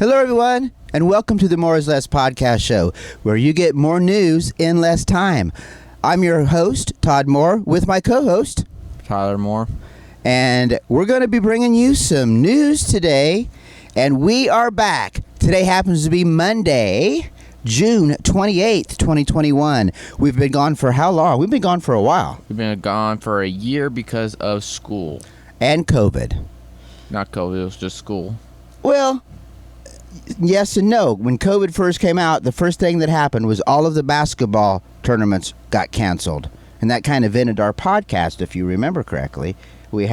Hello, everyone, and welcome to the More is Less podcast show, where you get more news in less time. I'm your host, Todd Moore, with my co-host, Tyler Moore. And we're going to be bringing you some news today, and we are back. Today happens to be Monday, June 28th, 2021. We've been gone for how long? We've been gone for a while. We've been gone for a year because of school. And COVID. Not COVID, it was just school. Well, yes and no. When COVID first came out, the first thing that happened was all of the basketball tournaments got canceled. And that kind of ended our podcast, if you remember correctly. We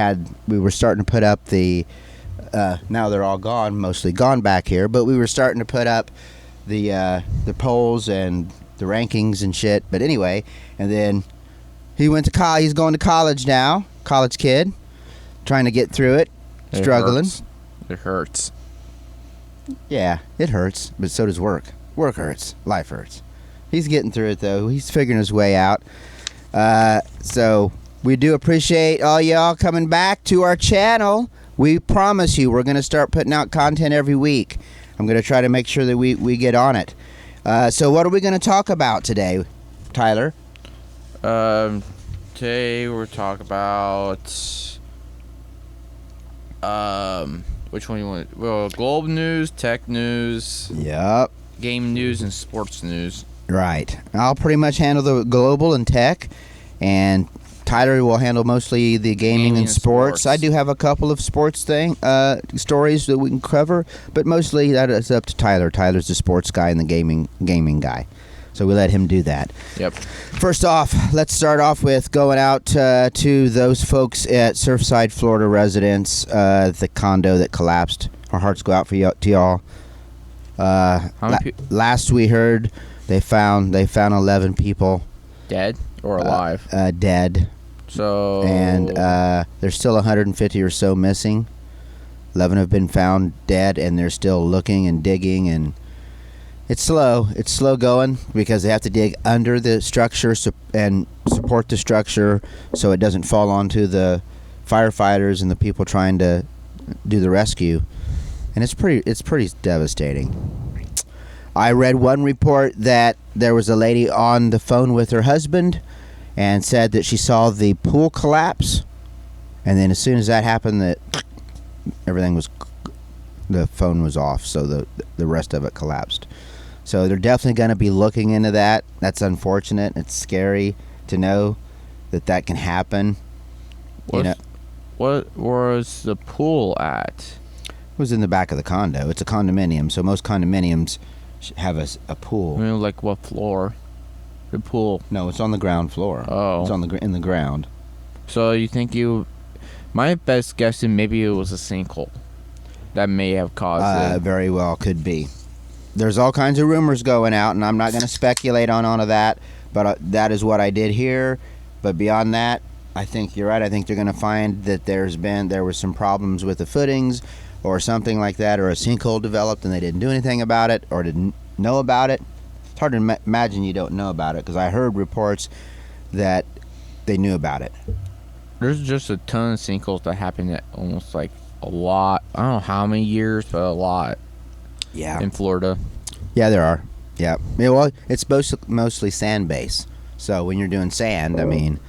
were starting to put up the, now they're all gone, mostly gone back here, but we were starting to put up the polls and the rankings and shit. But anyway, and then he's going to college now, college kid, trying to get through it, struggling. It hurts. Yeah, it hurts, but so does work. Work hurts. Life hurts. He's getting through it, though. He's figuring his way out. So we do appreciate all y'all coming back to our channel. We promise you we're going to start putting out content every week. I'm going to try to make sure that we get on it. So what are we going to talk about today, Tyler? Today we're talking about... which one you want? Well, global news, tech news. Yep. Game news and sports news. Right. I'll pretty much handle the global and tech, and Tyler will handle mostly the gaming and sports. I do have a couple of sports stories that we can cover, but mostly that is up to Tyler. Tyler's the sports guy and the gaming guy. So we let him do that. Yep. First off, let's start off with going out to those folks at Surfside, Florida residents, the condo that collapsed. Our hearts go out to y'all. Last we heard, they found 11 people dead or alive. Dead. So and there's still 150 or so missing. 11 have been found dead, and they're still looking and digging, and it's slow going because they have to dig under the structure and support the structure so it doesn't fall onto the firefighters and the people trying to do the rescue. And it's pretty devastating. I read one report that there was a lady on the phone with her husband and said that she saw the pool collapse, and then as soon as that happened, that the phone was off, so the rest of it collapsed. So they're definitely going to be looking into that. That's unfortunate. It's scary to know that can happen. What was the pool at? It was in the back of the condo. It's a condominium, so most condominiums have a pool. I mean, like what floor? The pool? No, it's on the ground floor. Oh. It's in the ground. So you think my best guess is maybe it was a sinkhole that may have caused it. Very well could be. There's all kinds of rumors going out, and I'm not going to speculate on all of that, but that is what I did hear. But beyond that, I think you're right. I think they're going to find that there was some problems with the footings or something like that, or a sinkhole developed and they didn't do anything about it or didn't know about it. It's hard to imagine you don't know about it, because I heard reports that they knew about it. There's just a ton of sinkholes that happen at almost like a lot. I don't know how many years, but a lot. Yeah. In Florida. Yeah, there are. Yeah. Well, it's mostly sand base. So when you're doing sand, I mean,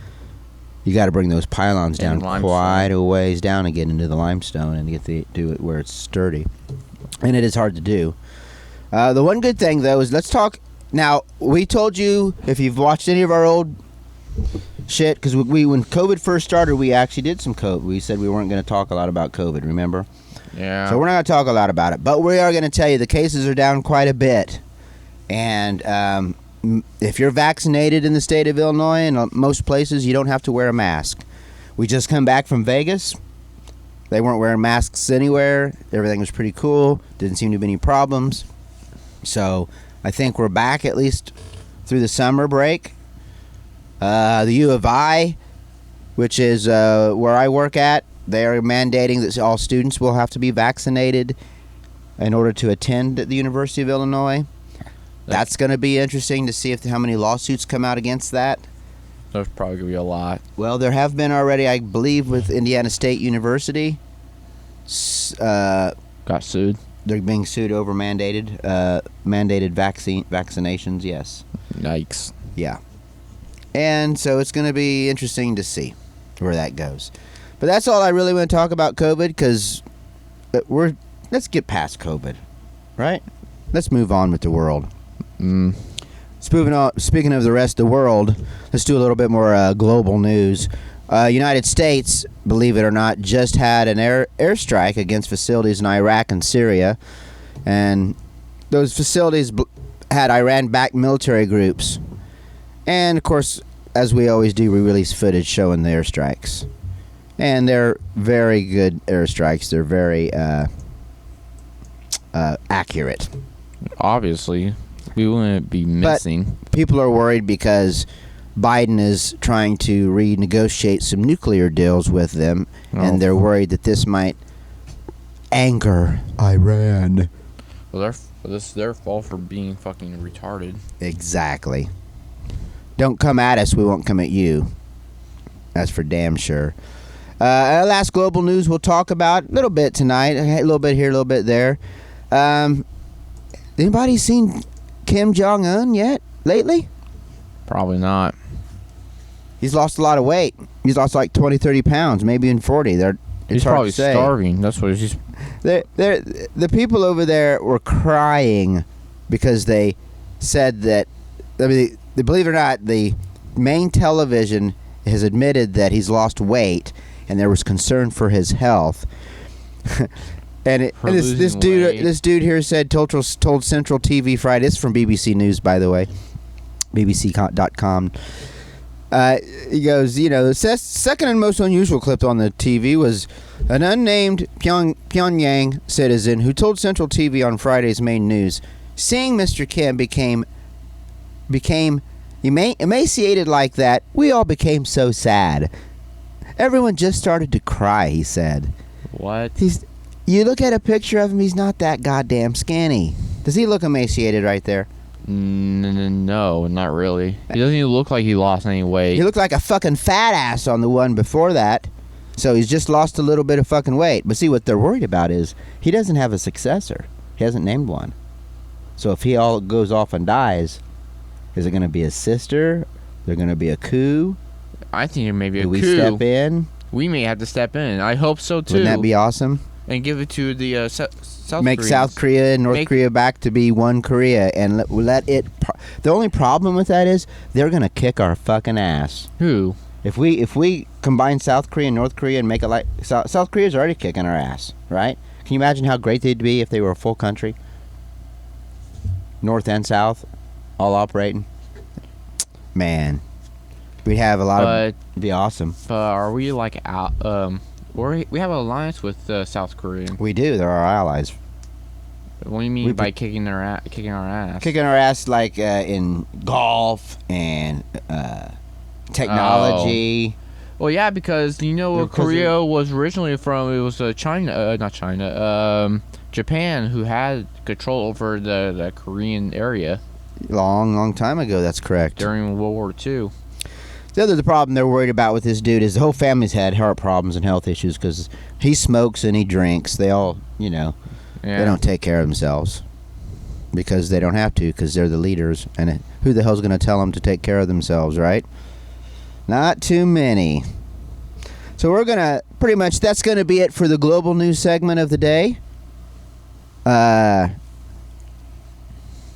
you got to bring those pylons down quite a ways down and get into the limestone and do it where it's sturdy. And it is hard to do. The one good thing, though, is let's talk. Now, we told you, if you've watched any of our old shit, because when COVID first started, we actually did some COVID. We said we weren't going to talk a lot about COVID, remember? Yeah. So we're not going to talk a lot about it, but we are going to tell you the cases are down quite a bit. And if you're vaccinated in the state of Illinois and most places, you don't have to wear a mask. We just come back from Vegas. They weren't wearing masks anywhere. Everything was pretty cool. Didn't seem to be any problems. So I think we're back at least through the summer break. The U of I, which is where I work at, they are mandating that all students will have to be vaccinated in order to attend the University of Illinois. That's going to be interesting to see how many lawsuits come out against that. There's probably going to be a lot. Well, there have been already, I believe, with Indiana State University. Got sued. They're being sued over mandated vaccinations. Yes. Yikes. Yeah. And so it's going to be interesting to see where that goes. But that's all I really want to talk about COVID, because let's get past COVID, right? Let's move on with the world. Speaking of the rest of the world, let's do a little bit more global news. United States, believe it or not, just had an airstrike against facilities in Iraq and Syria. And those facilities had Iran-backed military groups. And, of course, as we always do, we release footage showing the airstrikes. And they're very good airstrikes. They're very accurate. Obviously, we wouldn't be missing. But people are worried because Biden is trying to renegotiate some nuclear deals with them, and they're worried that this might anger Iran. Well, this is their fault for being fucking retarded. Exactly. Don't come at us, we won't come at you. That's for damn sure. Last global news we'll talk about a little bit tonight. A little bit here, a little bit there. Anybody seen Kim Jong-un yet lately? Probably not. He's lost a lot of weight. He's lost like 20, 30 pounds, maybe even 40. He's probably starving. That's what he's... The people over there were crying because they said that... I mean, believe it or not, the main television has admitted that he's lost weight, and there was concern for his health. This dude here said, told Central TV Friday. This is from BBC News, by the way. BBC.com. He goes, the second and most unusual clip on the TV was an unnamed Pyongyang citizen who told Central TV on Friday's main news, seeing Mr. Kim became emaciated like that, we all became so sad. Everyone just started to cry, he said. What? You look at a picture of him, he's not that goddamn skinny. Does he look emaciated right there? No, not really. He doesn't even look like he lost any weight. He looked like a fucking fat ass on the one before that. So he's just lost a little bit of fucking weight. But see, what they're worried about is he doesn't have a successor. He hasn't named one. So if he all goes off and dies, is it going to be his sister? They're going to be a coup? I think it may be a coup. Do we step in? We may have to step in. I hope so, too. Wouldn't that be awesome? And give it to the South Make Koreans. South Korea and North Korea back to be one Korea, and let it... The only problem with that is they're going to kick our fucking ass. Who? If we combine South Korea and North Korea and make it like... South Korea's already kicking our ass, right? Can you imagine how great they'd be if they were a full country? North and South, all operating. Man, we'd have a lot of... It'd be awesome. But are we like out... we have an alliance with South Korea. We do. They're our allies. What do you mean by kicking our ass? Kicking our ass like in golf and technology. Well, yeah, because Korea was originally from, it was Japan, who had control over the Korean area. Long time ago, that's correct. During World War II. The problem they're worried about with this dude is the whole family's had heart problems and health issues because he smokes and he drinks. They all, they don't take care of themselves because they don't have to, because they're the leaders. And who the hell's going to tell them to take care of themselves, right? Not too many. So we're going to, pretty much, that's going to be it for the global news segment of the day.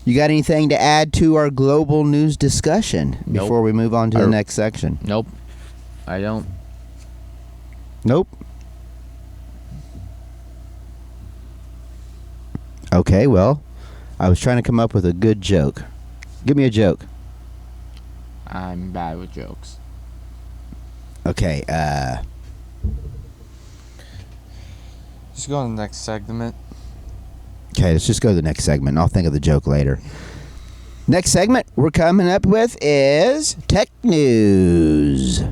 You got anything to add to our global news discussion before we move on to the next section? Nope. I don't. Nope. Okay, well, I was trying to come up with a good joke. Give me a joke. I'm bad with jokes. Okay, Just go on the next segment. Okay, let's just go to the next segment. I'll think of the joke later. Next segment we're coming up with is Tech News.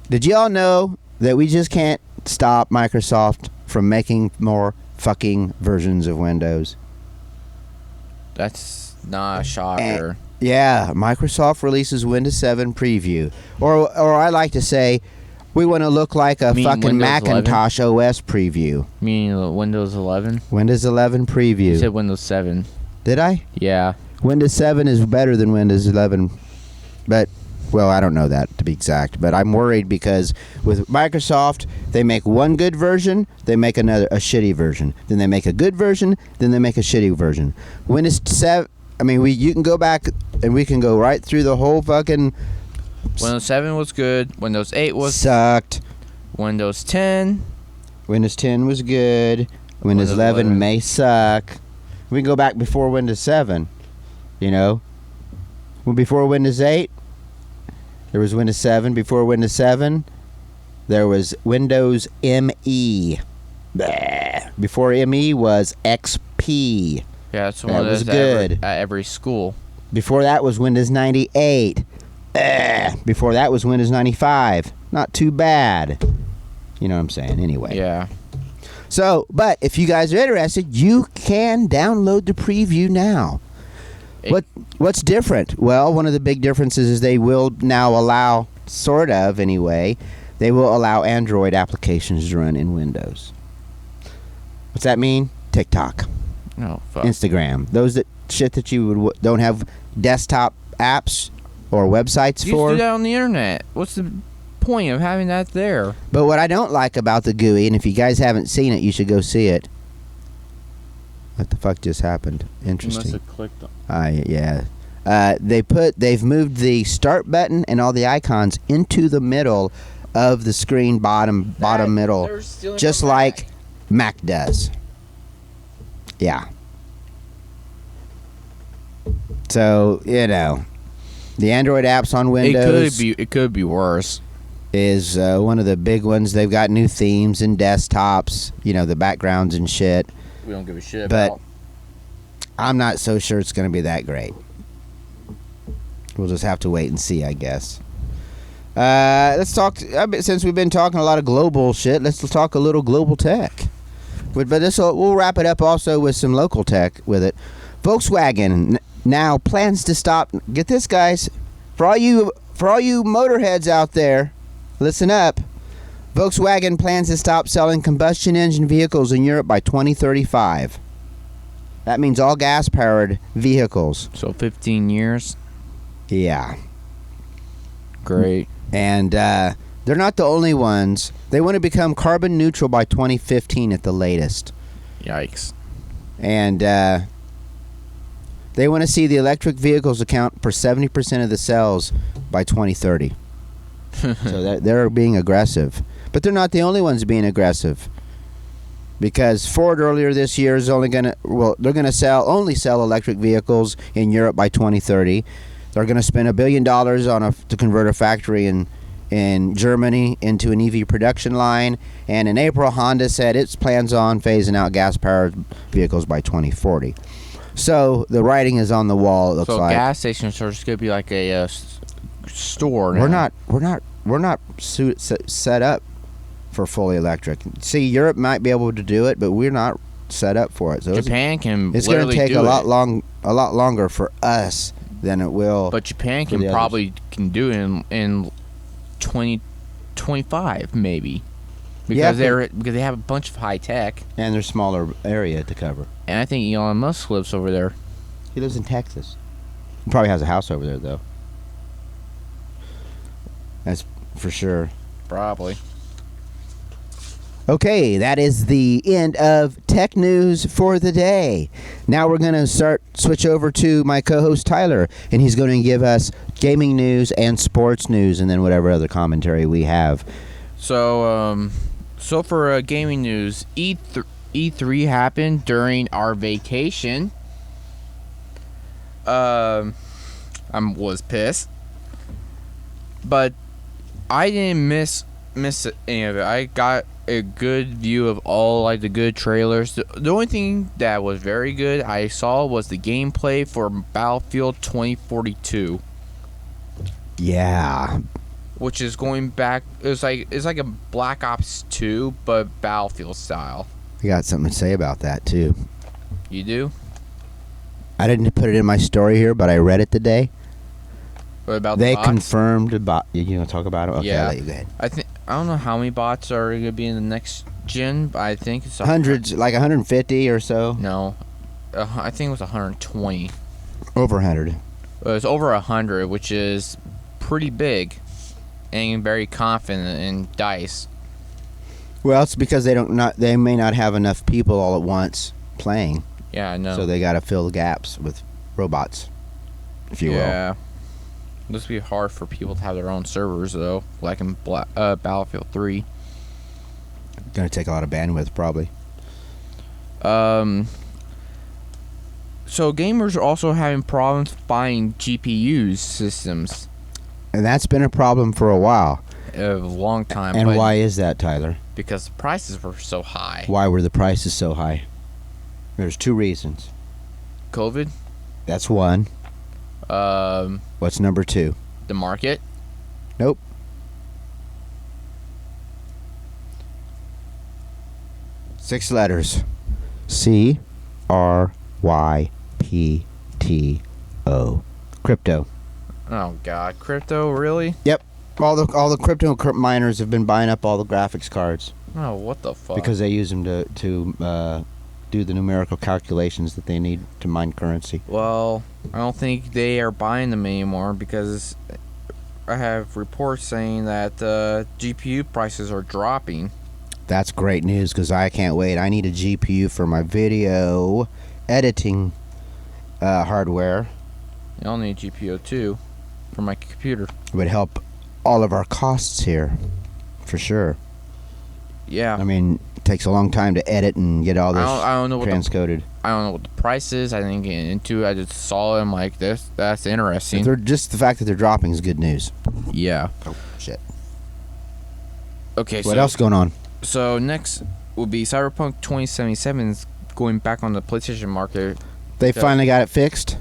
Did y'all know that we just can't stop Microsoft from making more fucking versions of Windows? That's not a shocker. Yeah, Microsoft releases Windows 7 preview. Or I like to say, We want to look like a Mean fucking Windows Macintosh OS preview. Meaning Windows 11? Windows 11 preview. You said Windows 7. Did I? Yeah. Windows 7 is better than Windows 11. But, well, I don't know that to be exact. But I'm worried because with Microsoft, they make one good version, they make a shitty version. Then they make a good version, then they make a shitty version. Windows 7, I mean, you can go back and we can go right through the whole fucking... Windows 7 was good. Windows 8 was... Sucked. Windows 10. Windows 10 was good. Windows 11 may suck. We can go back before Windows 7, you know. Well, before Windows 8, there was Windows 7. Before Windows 7, there was Windows ME. Bleh. Before ME was XP. Yeah, that's one That of was those good. at every school. Before that was Windows 98. Before that was Windows 95. Not too bad. You know what I'm saying? Anyway. Yeah. So, but if you guys are interested, you can download the preview now. What's different? Well, one of the big differences is they will now allow, sort of anyway, they will allow Android applications to run in Windows. What's that mean? TikTok, Oh, fuck. Instagram, those that you don't have desktop apps or websites You for. used to do that on the internet. What's the point of having that there? But what I don't like about the GUI, and if you guys haven't seen it, you should go see it. What the fuck just happened? Interesting. You must have clicked on. Yeah. They've moved the start button and all the icons into the middle of the screen, bottom middle, just like Mac does. Yeah. So, you know, the Android apps on Windows It could be worse. is one of the big ones. They've got new themes and desktops, you know, the backgrounds and shit. We don't give a shit But about. I'm not so sure it's going to be that great. We'll just have to wait and see, I guess. Let's talk, since we've been talking a lot of global shit, let's talk a little global tech. But we'll wrap it up also with some local tech with it. Volkswagen now plans to stop, get this guys, for all you motorheads out there, listen up. Volkswagen plans to stop selling combustion engine vehicles in Europe by 2035. That means all gas-powered vehicles. So 15 years. Yeah. Great. And they're not the only ones. They want to become carbon neutral by 2015 at the latest. Yikes. And they want to see the electric vehicles account for 70% of the sales by 2030. So they're being aggressive. But they're not the only ones being aggressive. Because Ford earlier this year is they're going to only sell electric vehicles in Europe by 2030. They're going to spend $1 billion to convert a factory in Germany into an EV production line. And in April, Honda said it plans on phasing out gas-powered vehicles by 2040. So the writing is on the wall. It looks like gas stations are just going to be like a store. we're now. not set up for fully electric. See, Europe might be able to do it, but we're not set up for it. So Japan can. it's going to take a lot it. longer for us than it will. But Japan for the can others. probably do it in 2025 maybe. Yeah, Because they have a bunch of high tech, and there's smaller area to cover. and I think Elon Musk lives over there. He lives in Texas. He probably has a house over there, though. That's for sure. Probably. Okay, that is the end of tech news for the day. Now we're going to switch over to my co-host Tyler, and he's going to give us gaming news and sports news, and then whatever other commentary we have. So for gaming news, E3 happened during our vacation. I was pissed, but I didn't miss any of it. I got a good view of all like the good trailers. The only thing that was very good I saw was the gameplay for Battlefield 2042. Yeah. Which is going back. It's like a Black Ops 2, but Battlefield style. I got something to say about that, too. You do? I didn't put it in my story here, but I read it today. What about They the box? confirmed about... You going to talk about it? Okay, Yeah. I'll let you go ahead. I don't know how many bots are gonna be in the next gen, but I think it's Hundreds, like 150 or so. No, I think it was 120. Over 100. It was over 100, which is pretty big, and very confident in dice. Well, it's because they may not have enough people all at once playing. Yeah, I know. So they got to fill the gaps with robots, if you will. Yeah. This would be hard for people to have their own servers, though, like in Battlefield 3. Going to take a lot of bandwidth, probably. So gamers are also having problems buying GPUs systems. And that's been a problem for a while. A long time. And why is that, Tyler? Because the prices were so high. Why were the prices so high? There's 2 reasons. COVID. That's one. What's number 2? The market. Nope. Six letters. CRYPTO. Crypto. Oh God, crypto, really? Yep. All the crypto miners have been buying up all the graphics cards Oh, what the fuck? because they use them to do the numerical calculations that they need to mine currency. Well, I don't think they are buying them anymore because I have reports saying that GPU prices are dropping. That's great news because I can't wait. I need a GPU for my video editing hardware. I'll need a GPU too for my computer. It would help all of our costs here, for sure. Yeah. I mean, it takes a long time to edit and get all this I don't know what transcoded. I don't know what the price is. I didn't get into it. I just saw it. I'm like, that's interesting. Just the fact that they're dropping is good news. Yeah. Oh, shit. Okay, What else going on? So next would be Cyberpunk 2077 is going back on the PlayStation market. They finally got it fixed?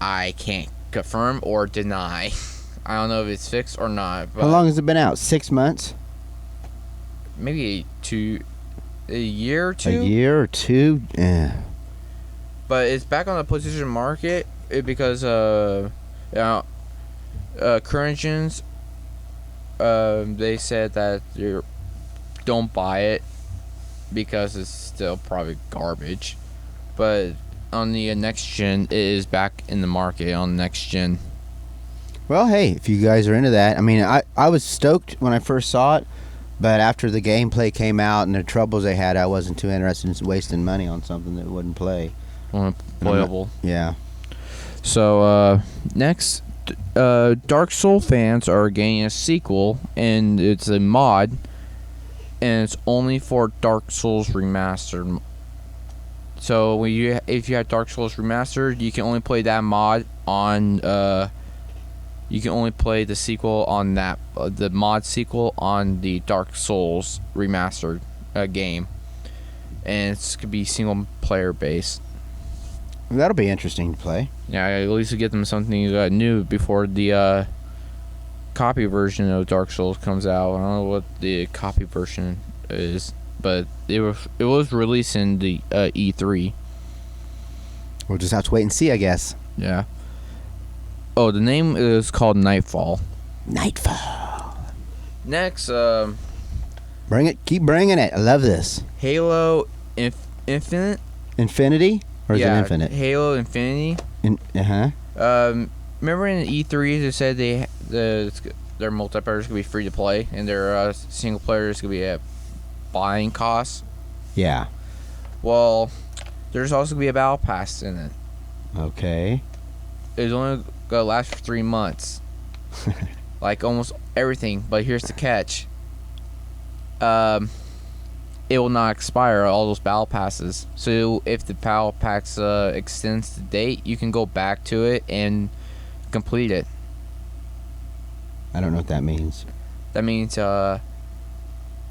I can't confirm or deny. I don't know if it's fixed or not. But How long has it been out? 6 months? Maybe a year or two. A year or two? Yeah. But it's back on the PlayStation market because current gens, they said that you don't buy it because it's still probably garbage. But on the next gen, it is back in the market on next gen. Well, hey, if you guys are into that. I mean, I was stoked when I first saw it, but after the gameplay came out and the troubles they had, I wasn't too interested in wasting money on something that wouldn't play. Unplayable. Yeah. So, next, Dark Souls fans are getting a sequel, and it's a mod, and it's only for Dark Souls Remastered. So if you have Dark Souls Remastered, you can only play that mod on. You can only play the sequel on that, the mod sequel on the Dark Souls Remastered game, and it's gonna be single player based. That'll be interesting to play. Yeah, at least to get them something new before the copy version of Dark Souls comes out. I don't know what the copy version is, but it was released in the E3. We'll just have to wait and see, I guess. Yeah. Oh, the name is called Nightfall. Nightfall. Next, Bring it. Keep bringing it. I love this. Halo Infinite. Infinity? Or is it Infinite? Halo Infinity. Remember in E3 they said their multiplayer is gonna be free to play and their single player is gonna be at buying costs. Yeah. Well, there's also gonna be a battle pass in it. Okay. It's only gonna last for 3 months, like almost everything. But here's the catch: it will not expire, all those battle passes. So if the battle pass extends the date, you can go back to it and complete it. I don't know what that means. That means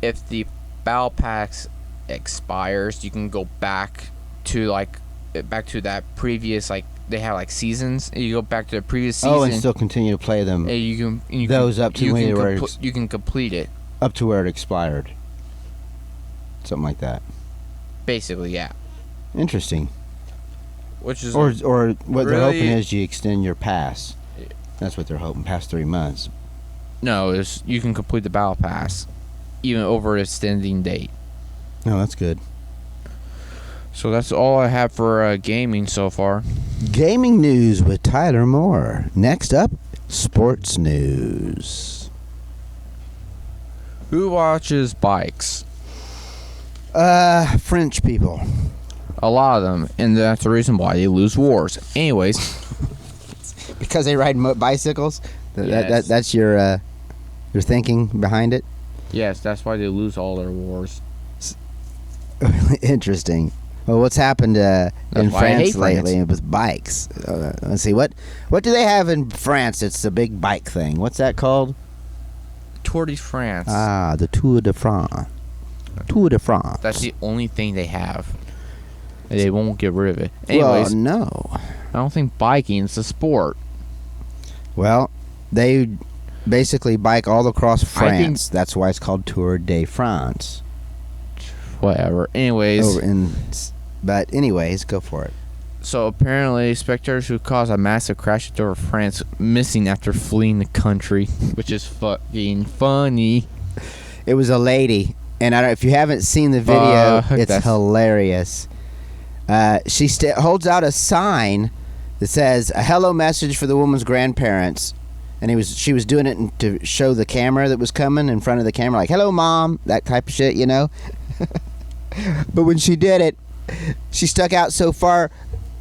if the battle pass expires, you can go back to that previous, like they have like seasons. And you go back to the previous season. Oh, and still continue to play them. And you can complete it. Up to where it expired. Something like that. Basically, yeah. Interesting. Which is or what they're really, hoping is you extend your pass. That's what they're hoping, past 3 months. No, you can complete the battle pass, even over a extending date. Oh, that's good. So that's all I have for gaming so far. Gaming news with Tyler Moore. Next up, sports news. Who watches bikes? French people. A lot of them, and that's the reason why they lose wars. Anyways, Because they ride bicycles? Yes. That's your thinking behind it? yes, that's why they lose all their wars. Interesting. Well, what's happened in why I France hate lately France. with bikes? Let's see. What do they have in France? It's the big bike thing. What's that called? Tour de France. Ah, the Tour de France. Tour de France. That's the only thing they have. They won't get rid of it. Anyways, Well, no. I don't think biking is a sport. Well, they basically bike all across I think- France. That's why it's called Tour de France. Whatever. Anyways, But anyways, go for it. so apparently spectators who caused a massive crash at over France missing after fleeing the country, which is fucking funny. It was a lady, and if you haven't seen the video, it's That's- hilarious. She holds out a sign that says a hello message for the woman's grandparents, and she was doing it to show the camera that was coming in front of the camera, like "Hello, Mom," that type of shit, you know. But when she did it, she stuck out so far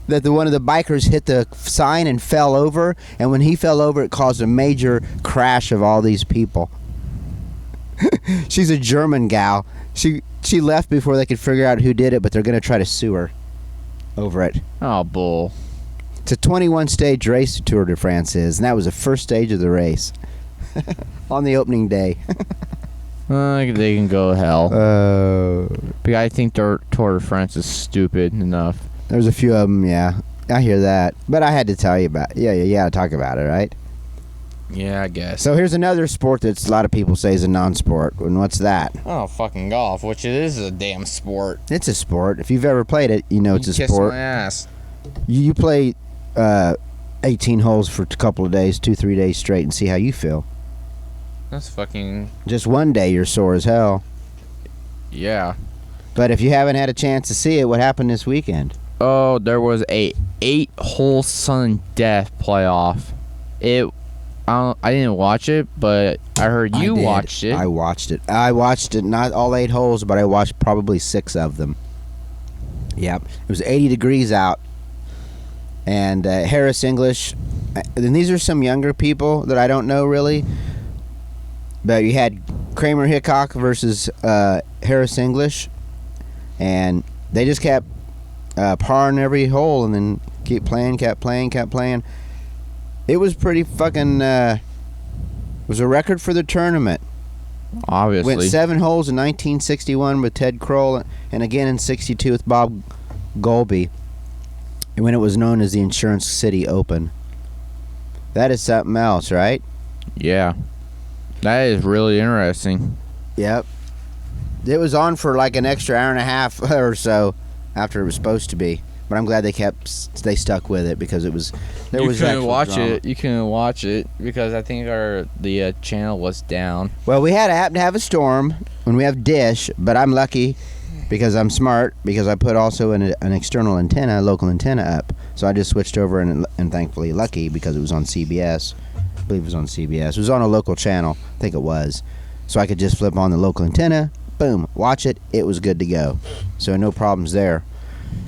that one of the bikers hit the sign and fell over, and when he fell over, it caused a major crash of all these people. She's a German gal. She left before they could figure out who did it, but they're going to try to sue her over it. Oh, bull. It's a 21-stage race the Tour de France is, and that was the first stage of the race on the opening day. They can go to hell. Oh. But I think their Tour de France is stupid enough. There's a few of them, yeah. I hear that. But I had to tell you about it. Yeah, you got to talk about it, right? Yeah, I guess. So here's another sport that a lot of people say is a non-sport. And what's that? Oh, fucking golf, which it is a damn sport. It's a sport. If you've ever played it, you know it's a Kiss sport. my ass. You play 18 holes for a couple of days, 2-3 days straight, and see how you feel. That's fucking... Just one day you're sore as hell. Yeah. But if you haven't had a chance to see it, what happened this weekend? Oh, there was a 8-hole sudden death playoff. I didn't watch it, but I heard you did. watched it. I watched it. I watched it, not all 8 holes, but I watched probably 6 of them. Yep. It was 80 degrees out. And Harris English, and these are some younger people that I don't know really, but you had Kramer Hickok versus Harris English, and they just kept parring every hole and then kept playing. It was pretty fucking, it was a record for the tournament. Obviously. Went 7 holes in 1961 with Ted Kroll, and again in 62 with Bob Golby, when it was known as the Insurance City Open. That is something else, right? Yeah. That is really interesting. Yep. It was on for like an extra hour and a half or so after it was supposed to be, but I'm glad they stuck with it because it was there You was couldn't actual watch drama. it. You couldn't watch it because I think the channel was down. Well, we happen to have a storm when we have Dish, but I'm lucky because I'm smart because I put also an external antenna, a local antenna up. So I just switched over and thankfully lucky because it was on CBS. I believe it was on CBS. It was on a local channel. I think it was. So I could just flip on the local antenna, boom, watch it. It was good to go. So no problems there.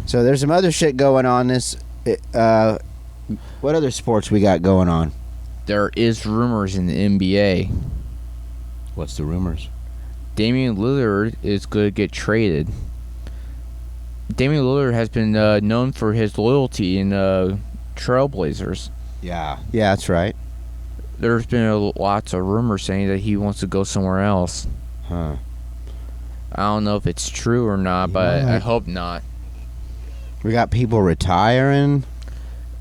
So there's some other shit going on what other sports we got going on? There is rumors in the NBA. What's the rumors? Damian Lillard is going to get traded. Damian Lillard has been known for his loyalty in Trailblazers. Yeah, that's right. There's been lots of rumors saying that he wants to go somewhere else. Huh. I don't know if it's true or not, but I hope not. We got people retiring.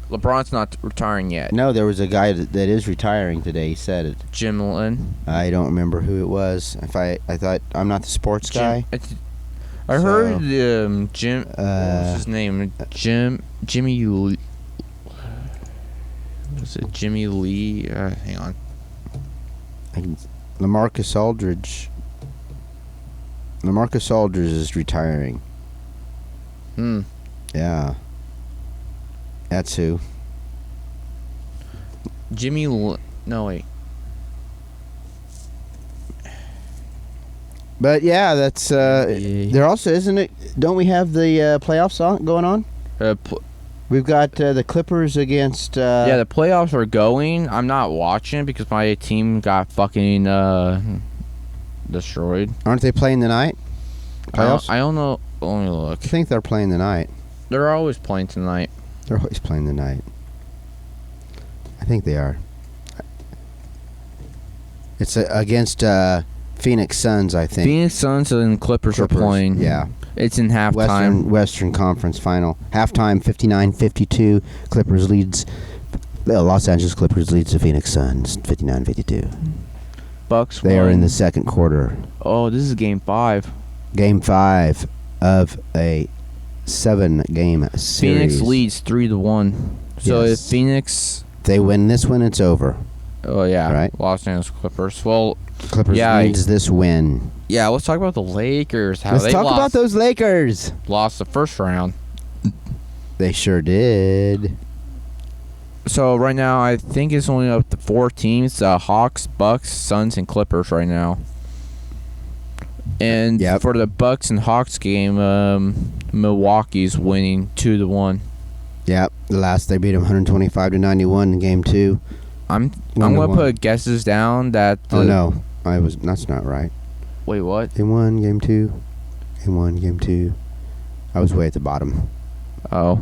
LeBron's not retiring yet. No, there was a guy that is retiring today. He said it. Jim Lin. I don't remember who it was. I thought I'm not the sports guy. I heard Jim. What was his name? Jimmy Lee. Was it Jimmy Lee? Hang on. LaMarcus Aldridge. LaMarcus Aldridge is retiring. Yeah. That's who. No, wait. But yeah, that's there also isn't it. Don't we have the playoffs going on? We've got the Clippers against. Yeah, the playoffs are going. I'm not watching because my team got fucking destroyed. Aren't they playing tonight? Playoffs? I don't know. Let me look. I think they're playing tonight. They're always playing tonight. They're always playing tonight. I think they are. It's against Phoenix Suns, I think. Phoenix Suns and Clippers are playing. Yeah. It's in halftime. Western Conference Final. Halftime, 59-52. Clippers leads. Los Angeles Clippers leads the Phoenix Suns, 59-52. Bucks. They are in the second quarter. Oh, this is Game 5. Game 5 of a 7-game series. Phoenix leads 3-1. So Yes. if Phoenix, They win this one, it's over. oh yeah, Right. Los Angeles Clippers. Well, Clippers Yeah, needs this win. yeah. Let's talk about the Lakers. How Let's they talk about those Lakers. lost the first round. They sure did. So right now, I think it's only up to 4 teams: Hawks, Bucks, Suns, and Clippers right now. And Yep. for the Bucks and Hawks game, Milwaukee's winning 2-1. Yep. The last they beat them 125-91 in game 2. I'm 1-1. gonna put guesses down that. Oh no, that's not right. Wait, what? Game 1, game 2, game 1, game 2. I was way at the bottom. Oh,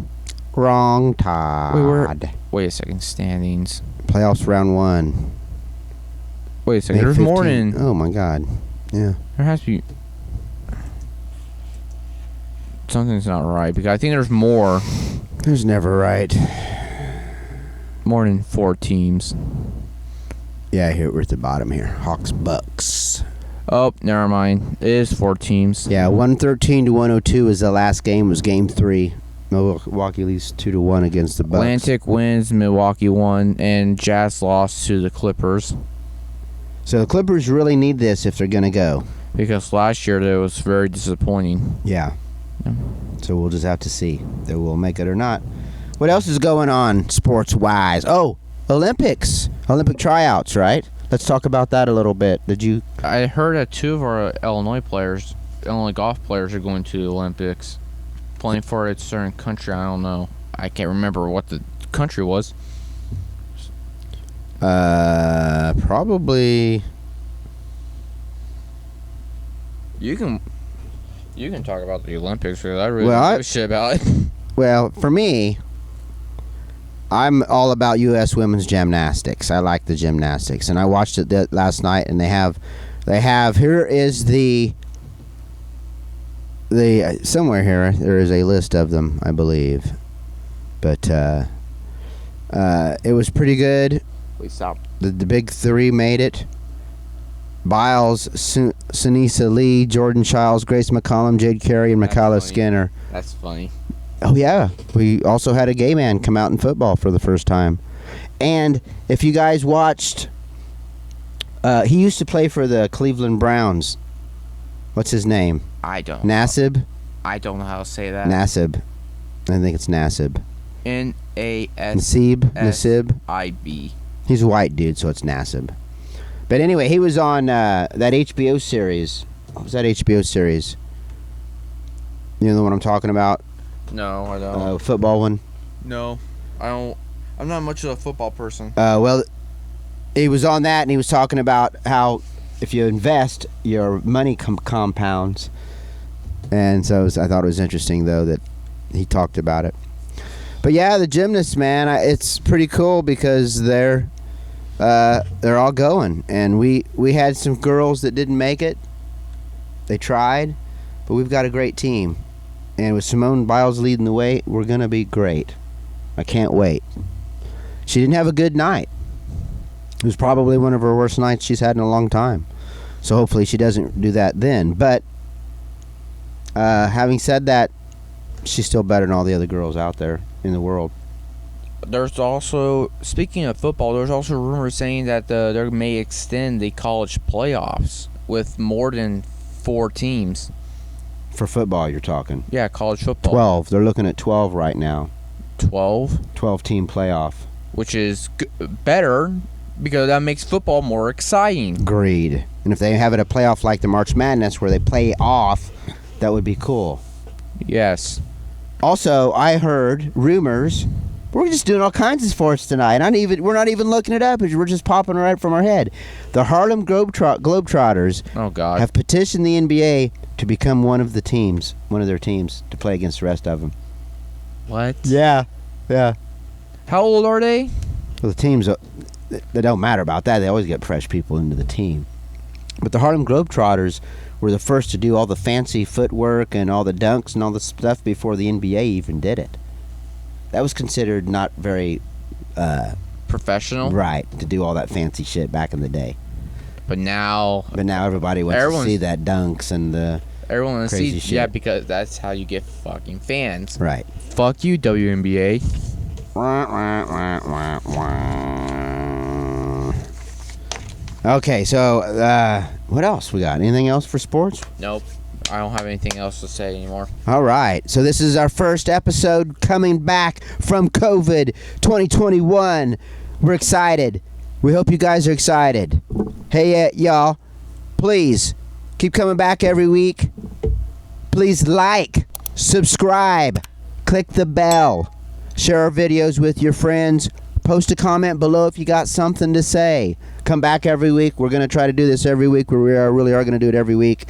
Wrong, Todd. wait a second. Standings. Playoffs round 1. Wait a second. May There's 15. more than. Oh my God. Yeah. There has to be. Something's not right because I think there's more Who's never right? than 4 teams. Yeah, here we're at the bottom here. Hawks, Bucks. Oh, never mind. It is 4 teams. Yeah, 113-102 is the last game. Was game 3. Milwaukee leads 2-1 against the Bucks. Atlantic wins, Milwaukee won, and Jazz lost to the Clippers. So the Clippers really need this if they're gonna go. Because last year it was very disappointing. Yeah. So we'll just have to see if they will make it or not. What else is going on sports-wise? Oh, Olympics. Olympic tryouts, right? Let's talk about that a little bit. Did you? I heard that 2 of our Illinois golf players are going to the Olympics. Playing for a certain country. I don't know. I can't remember what the country was. Probably. You can talk about the Olympics because I really Well, don't give a shit about it. Well, for me, I'm all about U.S. women's gymnastics. I like the gymnastics, and I watched it last night. And they have. Here is the somewhere here there is a list of them, I believe, but it was pretty good. Wait, stop. The big 3 made it. Biles, Sunisa Lee, Jordan Childs, Grace McCollum, Jade Carey, and That's Michaela funny. Skinner. That's funny. Oh, yeah. We also had a gay man come out in football for the first time. And if you guys watched, he used to play for the Cleveland Browns. What's his name? I don't. Nassib? I don't know how to say that. Nassib. I think it's Nassib. Nassib. Nassib. He's a white dude, so it's Nassib. But anyway, he was on that HBO series. What was that HBO series? You know the one I'm talking about? No, I don't. Football one? No, I don't. I'm not much of a football person. Well, he was on that, and he was talking about how if you invest, your money compounds. And so I thought it was interesting, though, that he talked about it. But yeah, the gymnasts, man, it's pretty cool because they're all going. And we had some girls that didn't make it. They tried, but we've got a great team. And with Simone Biles leading the way, we're going to be great. I can't wait. She didn't have a good night. It was probably one of her worst nights she's had in a long time. So hopefully she doesn't do that then. But having said that, she's still better than all the other girls out there in the world. there's also, speaking of football, there's also rumors saying that they may extend the college playoffs with more than 4 teams. For football, you're talking. Yeah, college football. 12. They're looking at 12 right now. 12? 12-team playoff. Which is better because that makes football more exciting. Agreed. And if they have it a playoff like the March Madness where they play off, that would be cool. Yes. Also, I heard rumors. We're just doing all kinds of sports tonight. We're not even looking it up. We're just popping right from our head. The Harlem Globetrotters Oh, God. have petitioned the NBA to become one of their teams, to play against the rest of them. What? Yeah. How old are they? Well, the teams, they don't matter about that. They always get fresh people into the team. But the Harlem Globetrotters were the first to do all the fancy footwork and all the dunks and all the stuff before the NBA even did it. That was considered not very Professional? right to do all that fancy shit back in the day. But now everybody wants to see that dunks and the everyone wants to crazy see. shit. Yeah, because that's how you get fucking fans. right. Fuck you, WNBA. Okay, so what else we got? Anything else for sports? Nope. I don't have anything else to say anymore. All right. So this is our first episode coming back from COVID 2021. We're excited. We hope you guys are excited. Hey, y'all, please keep coming back every week. Please like, subscribe, click the bell, share our videos with your friends. Post a comment below if you got something to say. Come back every week. We're going to try to do this every week. We really are going to do it every week.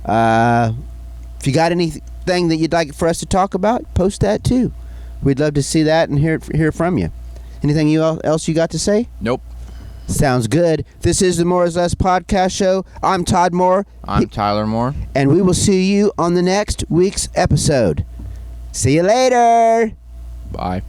If you got anything that you'd like for us to talk about, post that too. We'd love to see that and hear from you. Anything else you got to say? Nope. Sounds good. This is the More is Less podcast show. I'm Todd Moore. I'm Tyler Moore. And we will see you on the next week's episode. See you later. Bye.